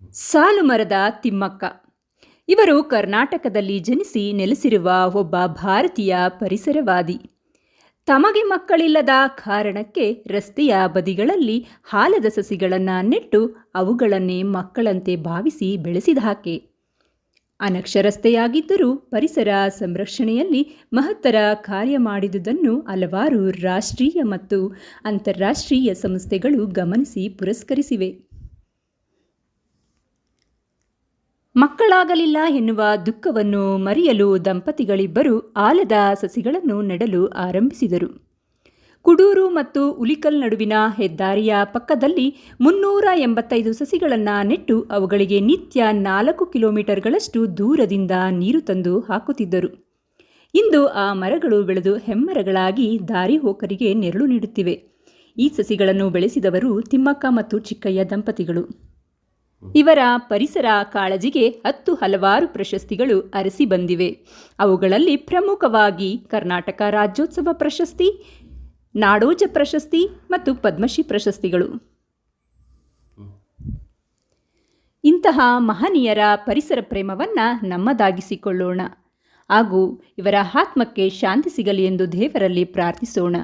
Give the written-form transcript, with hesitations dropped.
ಸಾಲುಮರದ ತಿಮ್ಮಕ್ಕ ಇವರು ಕರ್ನಾಟಕದಲ್ಲಿ ಜನಿಸಿ ನೆಲೆಸಿರುವ ಒಬ್ಬ ಭಾರತೀಯ ಪರಿಸರವಾದಿ. ತಮಗೆ ಮಕ್ಕಳಿಲ್ಲದ ಕಾರಣಕ್ಕೆ ರಸ್ತೆಯ ಬದಿಗಳಲ್ಲಿ ಆಲದ ಸಸಿಗಳನ್ನು ನೆಟ್ಟು ಅವುಗಳನ್ನೇ ಮಕ್ಕಳಂತೆ ಭಾವಿಸಿ ಬೆಳೆಸಿದಾಕೆ. ಅನಕ್ಷರಸ್ಥೆಯಾಗಿದ್ದರೂ ಪರಿಸರ ಸಂರಕ್ಷಣೆಯಲ್ಲಿ ಮಹತ್ತರ ಕಾರ್ಯ ಮಾಡಿದುದನ್ನು ಹಲವಾರು ರಾಷ್ಟ್ರೀಯ ಮತ್ತು ಅಂತಾರಾಷ್ಟ್ರೀಯ ಸಂಸ್ಥೆಗಳು ಗಮನಿಸಿ ಪುರಸ್ಕರಿಸಿವೆ. ಮಕ್ಕಳಾಗಲಿಲ್ಲ ಎನ್ನುವ ದುಃಖವನ್ನು ಮರೆಯಲು ದಂಪತಿಗಳಿಬ್ಬರು ಆಲದ ಸಸಿಗಳನ್ನು ನೆಡಲು ಆರಂಭಿಸಿದರು. ಕುಡೂರು ಮತ್ತು ಉಲಿಕಲ್ ನಡುವಿನ ಹೆದ್ದಾರಿಯ ಪಕ್ಕದಲ್ಲಿ 385 ಸಸಿಗಳನ್ನು ನೆಟ್ಟು ಅವುಗಳಿಗೆ ನಿತ್ಯ 4 ಕಿಲೋಮೀಟರ್ಗಳಷ್ಟು ದೂರದಿಂದ ನೀರು ತಂದು ಹಾಕುತ್ತಿದ್ದರು. ಇಂದು ಆ ಮರಗಳು ಬೆಳೆದು ಹೆಮ್ಮರಗಳಾಗಿ ದಾರಿ ಹೋಕರಿಗೆ ನೆರಳು ನೀಡುತ್ತಿವೆ. ಈ ಸಸಿಗಳನ್ನು ಬೆಳೆಸಿದವರು ತಿಮ್ಮಕ್ಕ ಮತ್ತು ಚಿಕ್ಕಯ್ಯ ದಂಪತಿಗಳು. ಇವರ ಪರಿಸರ ಕಾಳಜಿಗೆ ಹಲವಾರು ಪ್ರಶಸ್ತಿಗಳು ಅರಸಿ ಬಂದಿವೆ. ಅವುಗಳಲ್ಲಿ ಪ್ರಮುಖವಾಗಿ ಕರ್ನಾಟಕ ರಾಜ್ಯೋತ್ಸವ ಪ್ರಶಸ್ತಿ, ನಾಡೋಜ ಪ್ರಶಸ್ತಿ ಮತ್ತು ಪದ್ಮಶ್ರೀ ಪ್ರಶಸ್ತಿಗಳು. ಇಂತಹ ಮಹನೀಯರ ಪರಿಸರ ಪ್ರೇಮವನ್ನು ನಮ್ಮದಾಗಿಸಿಕೊಳ್ಳೋಣ ಹಾಗೂ ಇವರ ಆತ್ಮಕ್ಕೆ ಶಾಂತಿ ಸಿಗಲಿ ಎಂದು ದೇವರಲ್ಲಿ ಪ್ರಾರ್ಥಿಸೋಣ.